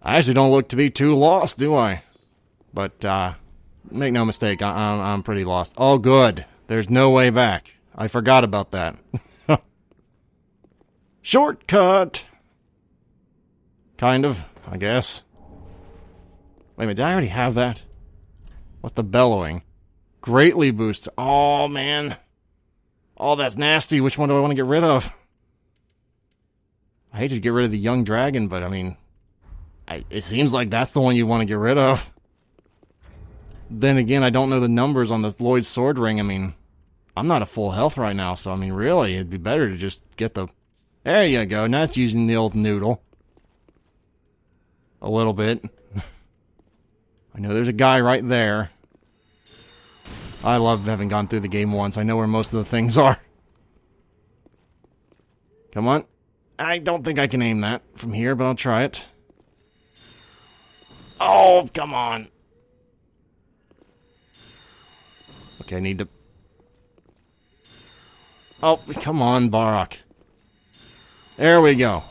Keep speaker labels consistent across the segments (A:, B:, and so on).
A: I actually don't look to be too lost, do I? But, make no mistake, I'm pretty lost. Oh, good. There's no way back. I forgot about that. Shortcut! Kind of, I guess. Wait a minute, did I already have that? What's the bellowing? Greatly boosts. Oh, man. Oh, that's nasty. Which one do I want to get rid of? I hate to get rid of the young dragon, but I mean... it seems like that's the one you want to get rid of. Then again, I don't know the numbers on the Lloyd's sword ring. I mean, I'm not at full health right now, so I mean, really, it'd be better to just get the... There you go. Now it's using the old noodle. A little bit. I know there's a guy right there. I love having gone through the game once. I know where most of the things are. Come on. I don't think I can aim that from here, but I'll try it. Oh, come on. Okay, I need to... Oh, come on, Barak. There we go.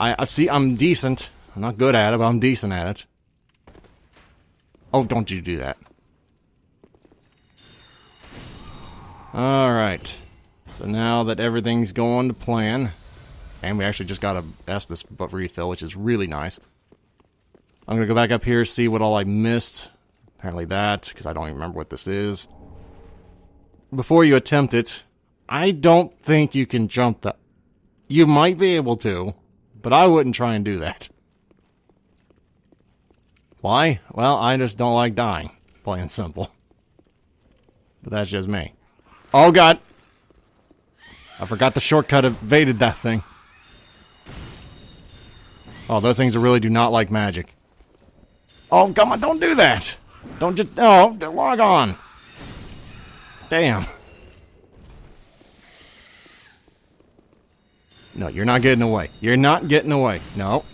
A: I see, I'm decent. I'm not good at it, but I'm decent at it. Oh, don't you do that. Alright. So now that everything's going to plan, and we actually just got a Estus refill, which is really nice. I'm going to go back up here, see what all I missed. Apparently that, because I don't even remember what this is. Before you attempt it, I don't think you can jump that. You might be able to, but I wouldn't try and do that. Why? Well, I just don't like dying. Plain and simple. But that's just me. Oh, God! I forgot the shortcut evaded that thing. Oh, those things really do not like magic. Oh, come on, don't do that! Don't just... Oh, log on! Damn. No, you're not getting away. You're not getting away. No.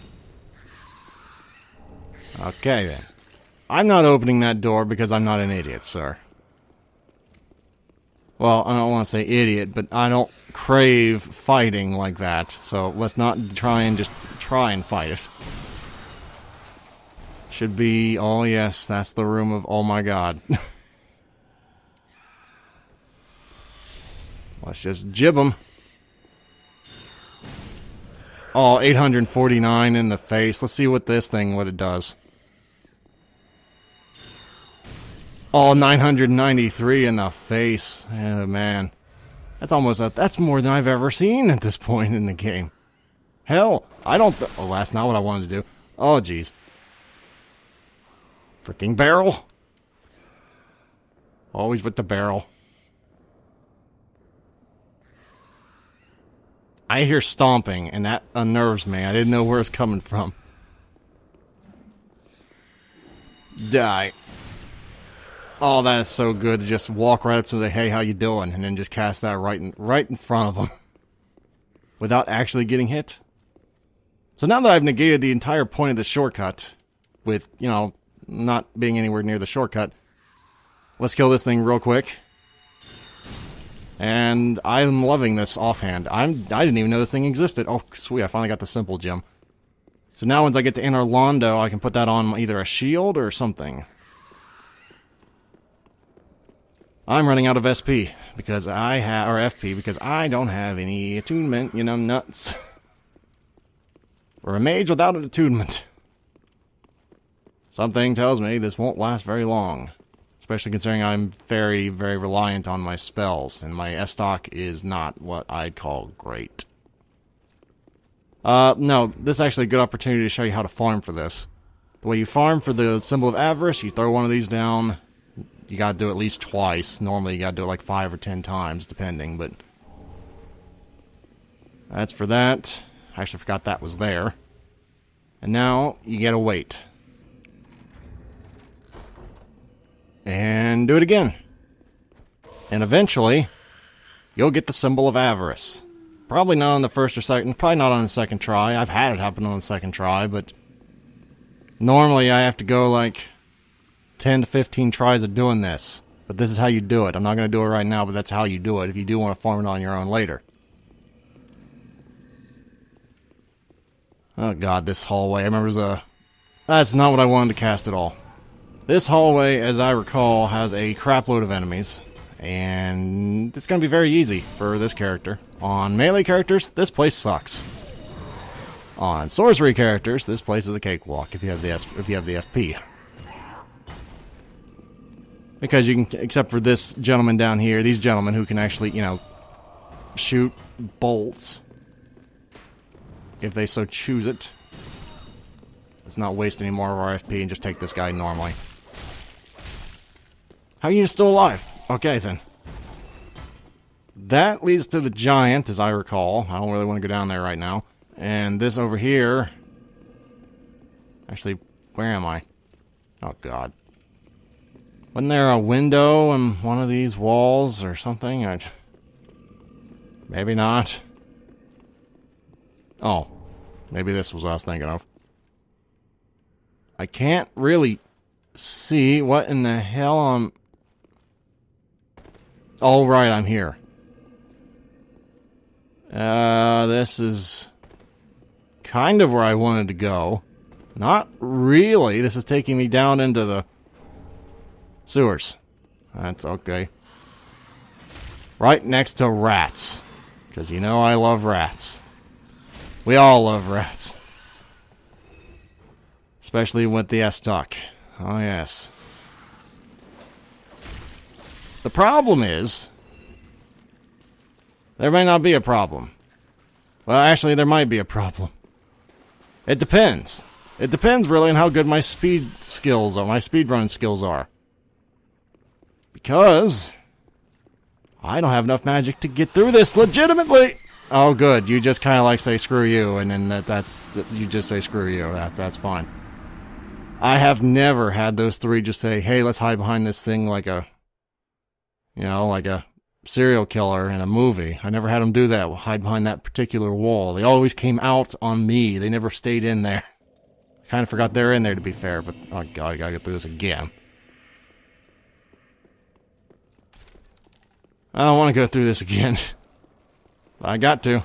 A: Okay, then. I'm not opening that door because I'm not an idiot, sir. Well, I don't want to say idiot, but I don't crave fighting like that. So let's not try and fight it. Should be... Oh, yes, that's the room of... Oh, my God. Let's just jib him. Oh, 849 in the face. Let's see what it does. Oh, 993 in the face. Oh, man. That's more than I've ever seen at this point in the game. Hell, oh, that's not what I wanted to do. Oh, jeez. Freaking barrel. Always with the barrel. I hear stomping, and that unnerves me. I didn't know where it's coming from. Die. Oh, that is so good to just walk right up to the, hey, how you doing? And then just cast that right in front of them. Without actually getting hit. So now that I've negated the entire point of the shortcut, with, you know, not being anywhere near the shortcut, let's kill this thing real quick. And I'm loving this offhand. I didn't even know this thing existed. Oh, sweet, I finally got the simple gem. So now once I get to Inner Londo, I can put that on either a shield or something. I'm running out of SP, because or FP, because I don't have any attunement, you know, nuts. We're a mage without an attunement. Something tells me this won't last very long. Especially considering I'm very, very reliant on my spells, and my S-stock is not what I'd call great. No, this is actually a good opportunity to show you how to farm for this. The way you farm for the symbol of avarice, you throw one of these down. You gotta do it at least twice. Normally you gotta do it like 5 or 10 times, depending, but... That's for that. I actually forgot that was there. And now, you get a wait. And do it again. And eventually, you'll get the symbol of avarice. Probably not on the first or second, probably not on the second try. I've had it happen on the second try, but normally I have to go like 10 to 15 tries of doing this. But this is how you do it. I'm not going to do it right now, but that's how you do it if you do want to farm it on your own later. Oh god, this hallway. I remember that's not what I wanted to cast at all. This hallway, as I recall, has a crapload of enemies. And it's going to be very easy for this character. On melee characters, this place sucks. On sorcery characters, this place is a cakewalk if you have the FP. Because you can, except for this gentleman down here, these gentlemen who can actually, you know, shoot bolts. If they so choose it. Let's not waste any more of our FP and just take this guy normally. How are you still alive? Okay, then. That leads to the giant, as I recall. I don't really want to go down there right now. And this over here... Actually, where am I? Oh, God. Wasn't there a window in one of these walls or something? Maybe not. Oh. Maybe this was what I was thinking of. I can't really see what in the hell I'm... Oh, right, I'm here. This is kind of where I wanted to go. Not really. This is taking me down into the sewers. That's okay. Right next to rats. Because you know I love rats. We all love rats. Especially with the S-Tuck. Oh, yes. The problem is... there may not be a problem. Well, actually, there might be a problem. It depends. It depends, really, on how good my speed skills are, my speedrun skills are. Because... I don't have enough magic to get through this legitimately! Oh, good. You just kind of like say screw you, and then you just say screw you. That's fine. I have never had those three just say, hey, let's hide behind this thing like a... you know, like a serial killer in a movie. I never had them do that, hide behind that particular wall. They always came out on me. They never stayed in there. I kind of forgot they were in there, to be fair, but... oh, God, I gotta get through this again. I don't want to go through this again. But I got to.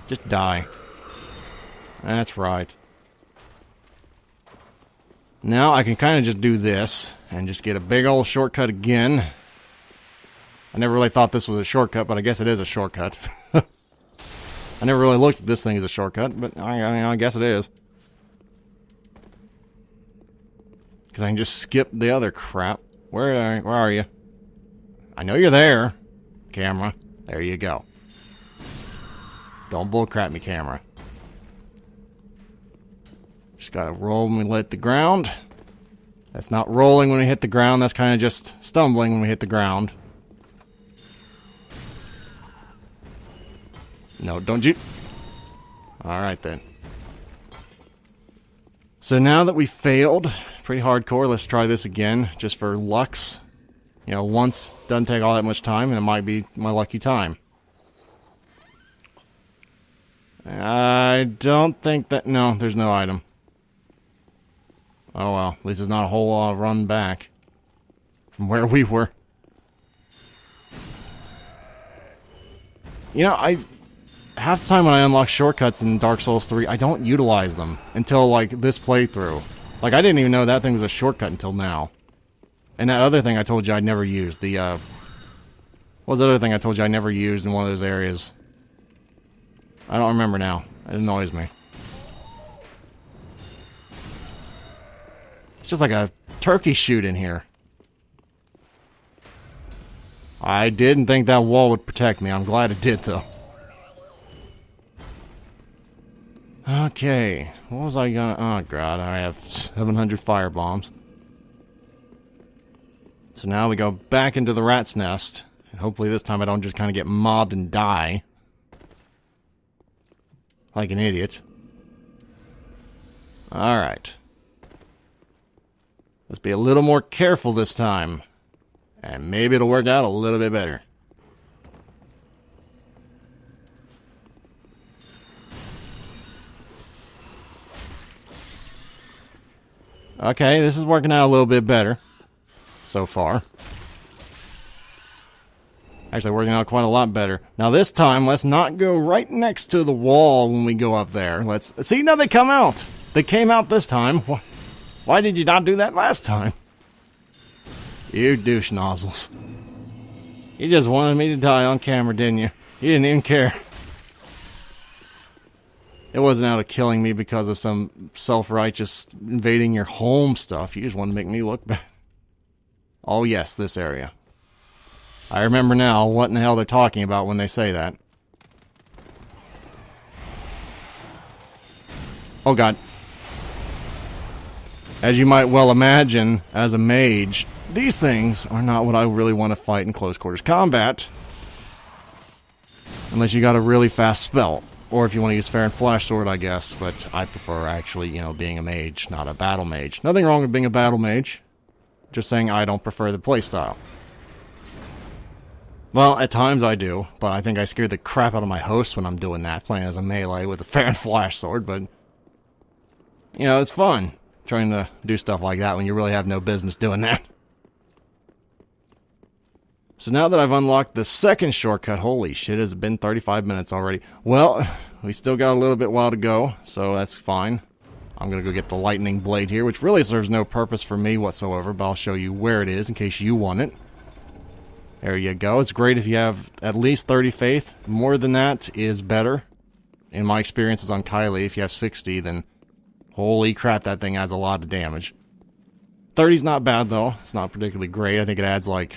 A: Just die. That's right. Now I can kind of just do this and just get a big old shortcut again. I never really thought this was a shortcut, but I guess it is a shortcut. I never really looked at this thing as a shortcut, but I guess it is. Because I can just skip the other crap. Where are you? I know you're there, camera. There you go. Don't bullcrap me, camera. Just gotta roll when we hit the ground. That's not rolling when we hit the ground. That's kind of just stumbling when we hit the ground. No, don't you... Alright then. So now that we failed, pretty hardcore, let's try this again, just for lucks. You know, once doesn't take all that much time, and it might be my lucky time. I don't think that... no, there's no item. Oh well, at least there's not a whole run back from where we were. You know, half the time when I unlock shortcuts in Dark Souls 3, I don't utilize them until, like, this playthrough. Like, I didn't even know that thing was a shortcut until now. And that other thing I told you I'd never used, the, what was the other thing I told you I never used in one of those areas? I don't remember now. It annoys me. It's just like a turkey shoot in here. I didn't think that wall would protect me. I'm glad it did, though. Okay. What was I gonna... oh, God. I have 700 fire bombs. So now we go back into the rat's nest. And hopefully this time I don't just kind of get mobbed and die. Like an idiot. Alright. Let's be a little more careful this time. And maybe it'll work out a little bit better. Okay, this is working out a little bit better. So far. Actually working out quite a lot better. Now this time, let's not go right next to the wall when we go up there. Let's see, now they come out. They came out this time. Why did you not do that last time? You douche nozzles. You just wanted me to die on camera, didn't you? You didn't even care. It wasn't out of killing me because of some self-righteous invading your home stuff. You just wanted to make me look bad. Oh yes, this area. I remember now what in the hell they're talking about when they say that. Oh god. As you might well imagine, as a mage, these things are not what I really want to fight in close quarters combat. Unless you got a really fast spell. Or if you want to use Fair and Flash Sword, I guess. But I prefer actually, you know, being a mage, not a battle mage. Nothing wrong with being a battle mage. Just saying I don't prefer the playstyle. Well, at times I do, but I think I scared the crap out of my host when I'm doing that, playing as a melee with a Fair and Flash Sword, but... you know, it's fun, trying to do stuff like that when you really have no business doing that. So now that I've unlocked the second shortcut, holy shit, has it been 35 minutes already? Well, we still got a little bit while to go, so that's fine. I'm gonna go get the lightning blade here, which really serves no purpose for me whatsoever, but I'll show you where it is in case you want it. There you go. It's great if you have at least 30 faith. More than that is better. In my experiences on Kylie, if you have 60, then holy crap, that thing adds a lot of damage. 30's not bad, though. It's not particularly great. I think it adds, like,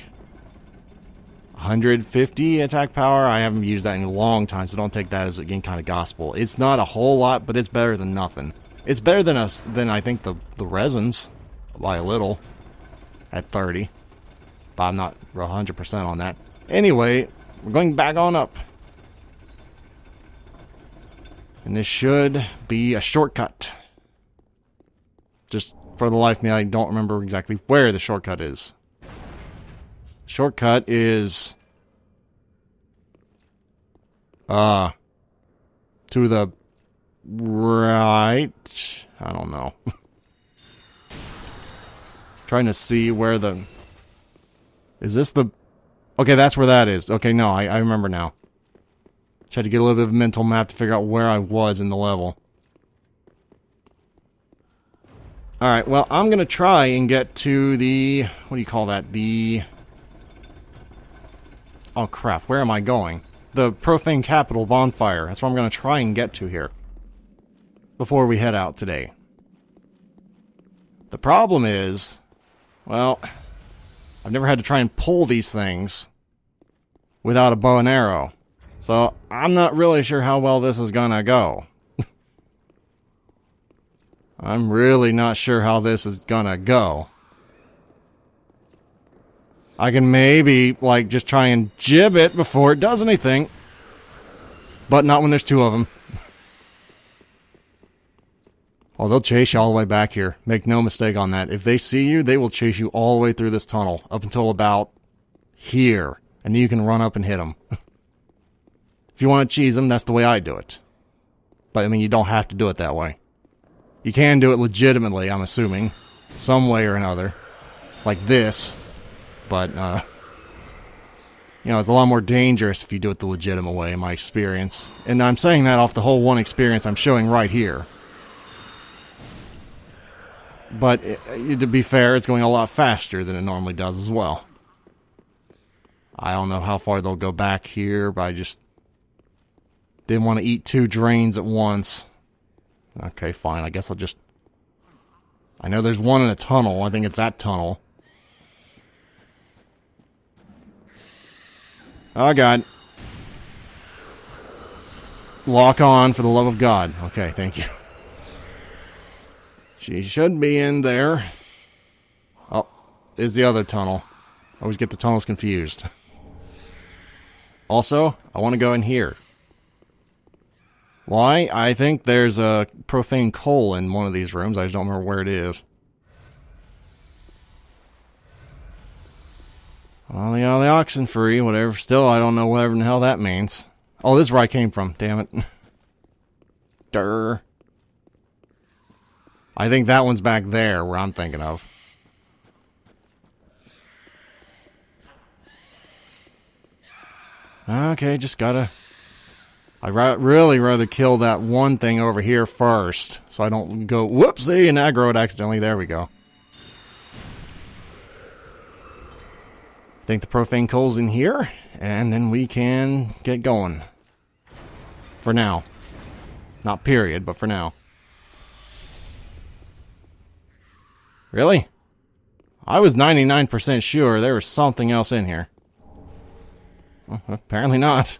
A: 150 attack power. I haven't used that in a long time, so don't take that as, again, kind of gospel. It's not a whole lot, but it's better than nothing. It's better than I think, the resins, by a little, at 30. But I'm not 100% on that. Anyway, we're going back on up. And this should be a shortcut. Just for the life of me, I don't remember exactly where the shortcut is. Shortcut is... to the right... I don't know. Trying to see where the... is this the... okay, that's where that is. Okay, no, I remember now. Just had to get a little bit of a mental map to figure out where I was in the level. Alright, well, I'm gonna try and get to the... what do you call that? The... oh crap, where am I going? The Profaned Capital bonfire. That's what I'm gonna try and get to here. Before we head out today. The problem is... well... I've never had to try and pull these things without a bow and arrow. So, I'm not really sure how well this is gonna go. I'm really not sure how this is gonna go. I can maybe, like, just try and jib it before it does anything. But not when there's two of them. Oh, they'll chase you all the way back here. Make no mistake on that. If they see you, they will chase you all the way through this tunnel. Up until about here. And then you can run up and hit them. If you want to cheese them, that's the way I do it. But, I mean, you don't have to do it that way. You can do it legitimately, I'm assuming. Some way or another. Like this. But, you know, it's a lot more dangerous if you do it the legitimate way, in my experience. And I'm saying that off the whole one experience I'm showing right here. But, to be fair, it's going a lot faster than it normally does as well. I don't know how far they'll go back here, but I just didn't want to eat two drains at once. Okay, fine. I guess I'll just... I know there's one in a tunnel. I think it's that tunnel. Oh, God. Lock on, for the love of God. Okay, thank you. She should be in there. Oh, is the other tunnel. I always get the tunnels confused. Also, I want to go in here. Why? I think there's a profane coal in one of these rooms. I just don't remember where it is. Well, yeah, the oxen free, whatever. Still, I don't know whatever in the hell that means. Oh, this is where I came from. Damn it. Durr. I think that one's back there, where I'm thinking of. Okay, just gotta... I'd really rather kill that one thing over here first, so I don't go, whoopsie, and aggro it accidentally. There we go. I think the Profaned coal's in here, and then we can get going. For now. Not period, but for now. Really? I was 99% sure there was something else in here. Well, apparently not.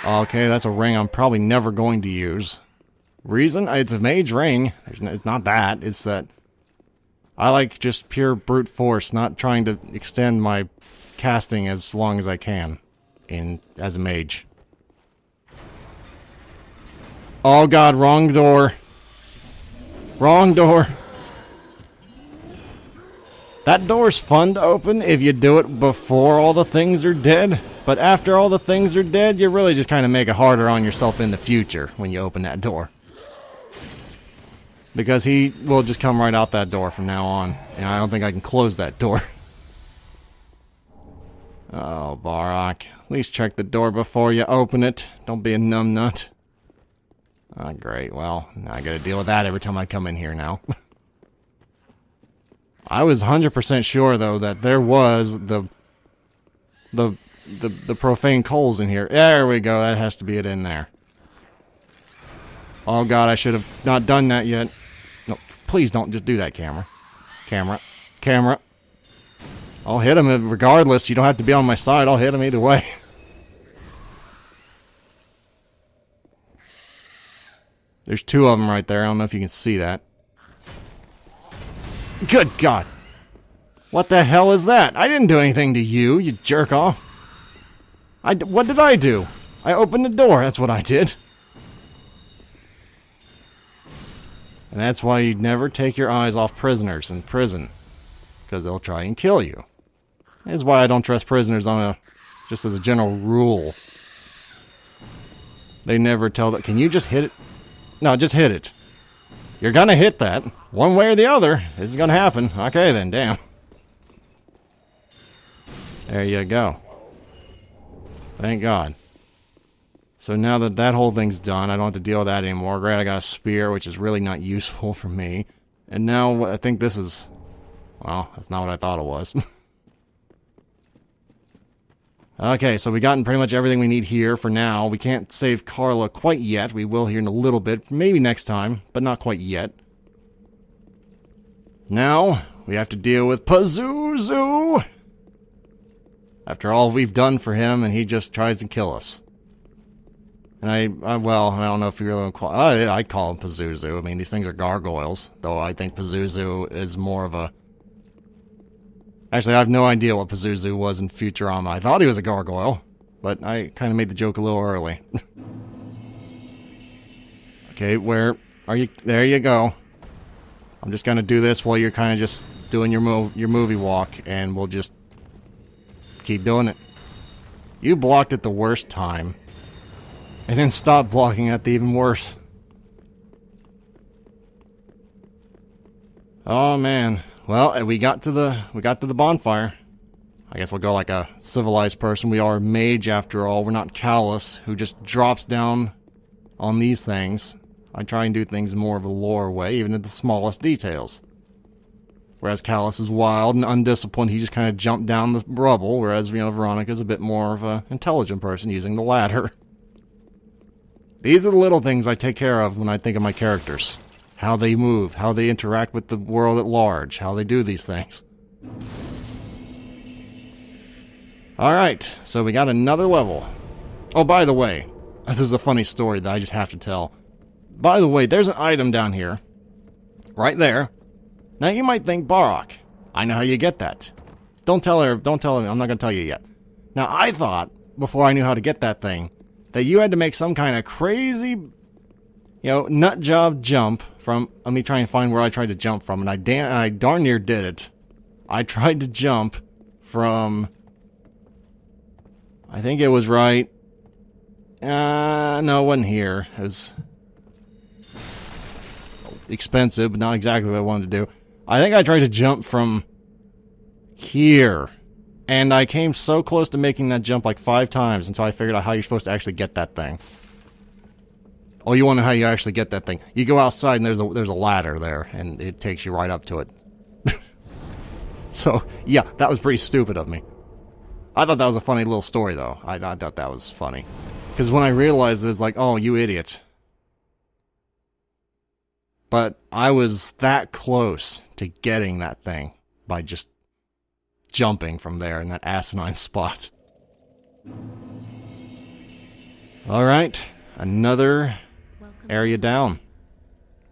A: Okay, that's a ring I'm probably never going to use. Reason? It's a mage ring. It's not that. It's that I like just pure brute force, not trying to extend my casting as long as I can as a mage. Oh god, wrong door. Wrong door. That door's fun to open if you do it before all the things are dead. But after all the things are dead, you really just kind of make it harder on yourself in the future when you open that door. Because he will just come right out that door from now on. And I don't think I can close that door. Oh, Barak. At least check the door before you open it. Don't be a numbnut. Oh, great. Well, now I gotta deal with that every time I come in here now. I was 100% sure, though, that there was the Profaned coals in here. There we go. That has to be it in there. Oh, God, I should have not done that yet. No, please don't just do that, camera. Camera. I'll hit him regardless. You don't have to be on my side. I'll hit him either way. There's two of them right there. I don't know if you can see that. Good God. What the hell is that? I didn't do anything to you, you jerk off. What did I do? I opened the door. That's what I did. And that's why you never take your eyes off prisoners in prison. Because they'll try and kill you. That's why I don't trust prisoners just as a general rule. They never tell that. Can you just hit it? No, just hit it. You're gonna hit that. One way or the other. This is gonna happen. Okay then, damn. There you go. Thank God. So now that that whole thing's done, I don't have to deal with that anymore. Great, I got a spear, which is really not useful for me. And now I think this is... Well, that's not what I thought it was. Okay, so we've gotten pretty much everything we need here for now. We can't save Carla quite yet. We will here in a little bit. Maybe next time, but not quite yet. Now, we have to deal with Pazuzu! After all we've done for him, and he just tries to kill us. And well, I don't know if you really call... I call him Pazuzu. I mean, these things are gargoyles. Though I think Pazuzu is more of a... Actually, I have no idea what Pazuzu was in Futurama. I thought he was a gargoyle, but I kind of made the joke a little early. Okay, where are you? There you go. I'm just gonna do this while you're kind of just doing your movie walk, and we'll just keep doing it. You blocked at the worst time, and then stopped blocking at the even worse. Oh man. Well, we got to the bonfire. I guess we'll go like a civilized person. We are a mage after all. We're not Callus, who just drops down on these things. I try and do things more of a lore way, even in the smallest details. Whereas Callus is wild and undisciplined, he just kind of jumped down the rubble, whereas, Veronica's a bit more of an intelligent person using the ladder. These are the little things I take care of when I think of my characters. How they move, how they interact with the world at large, how they do these things. Alright, so we got another level. Oh, by the way, this is a funny story that I just have to tell. By the way, there's an item down here. Right there. Now you might think, Barak, I know how you get that. Don't tell her, I'm not going to tell you yet. Now I thought, before I knew how to get that thing, that you had to make some kind of crazy... nut job jump from... Let me try and find where I tried to jump from, and I darn near did it. I tried to jump from... I think it was right... no, it wasn't here. It was... expensive, but not exactly what I wanted to do. I think I tried to jump from... here. And I came so close to making that jump like 5 times until I figured out how you're supposed to actually get that thing. Oh, you want to know how you actually get that thing? You go outside and there's a ladder there, and it takes you right up to it. So, yeah, that was pretty stupid of me. I thought that was a funny little story, though. I thought that was funny. Because when I realized it, it's like, oh, you idiot. But I was that close to getting that thing by just jumping from there in that asinine spot. Alright, another area down.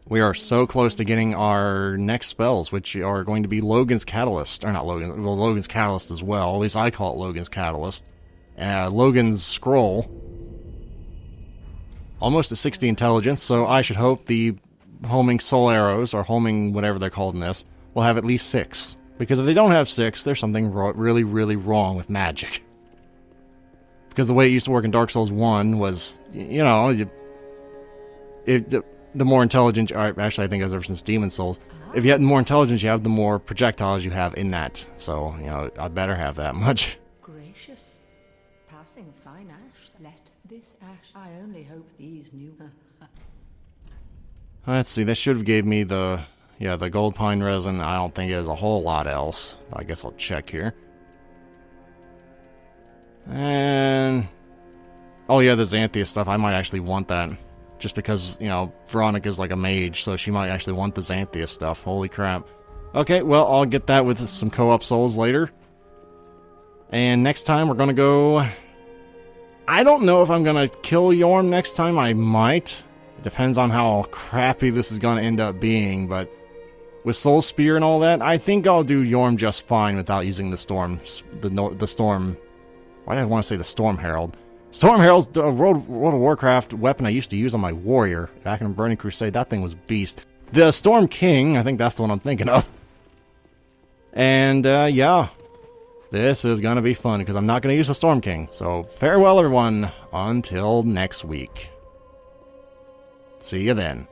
A: We are so close to getting our next spells, which are going to be Logan's Catalyst. Or not Logan, well, Logan's Catalyst as well. At least I call it Logan's Catalyst. Logan's Scroll. Almost a 60 intelligence, so I should hope the homing soul arrows, or homing whatever they're called in this, will have at least 6. Because if they don't have 6, there's something really, really wrong with magic. Because the way it used to work in Dark Souls 1 was, you know, the more intelligent, actually I think it's ever since Demon Souls, if you have more intelligence you have, the more projectiles you have in that. So, you know, I better have that much.
B: Gracious, passing fine ash, let this ash, I only hope these new...
A: Let's see, that should have gave me the gold pine resin. I don't think it has a whole lot else. I guess I'll check here. And... oh yeah, the Xanthia stuff, I might actually want that. Just because, you know, Veronica's like a mage, so she might actually want the Xanthia stuff. Holy crap. Okay, well, I'll get that with some co-op souls later. And next time we're gonna go... I don't know if I'm gonna kill Yorm next time. I might. It depends on how crappy this is gonna end up being, but... with Soul Spear and all that, I think I'll do Yorm just fine without using the Storm... the Storm... why did I want to say the Storm Herald? Storm Herald's a World of Warcraft weapon I used to use on my warrior back in Burning Crusade. That thing was beast. The Storm King, I think that's the one I'm thinking of. And, yeah. This is gonna be fun, because I'm not gonna use the Storm King. So, farewell everyone, until next week. See you then.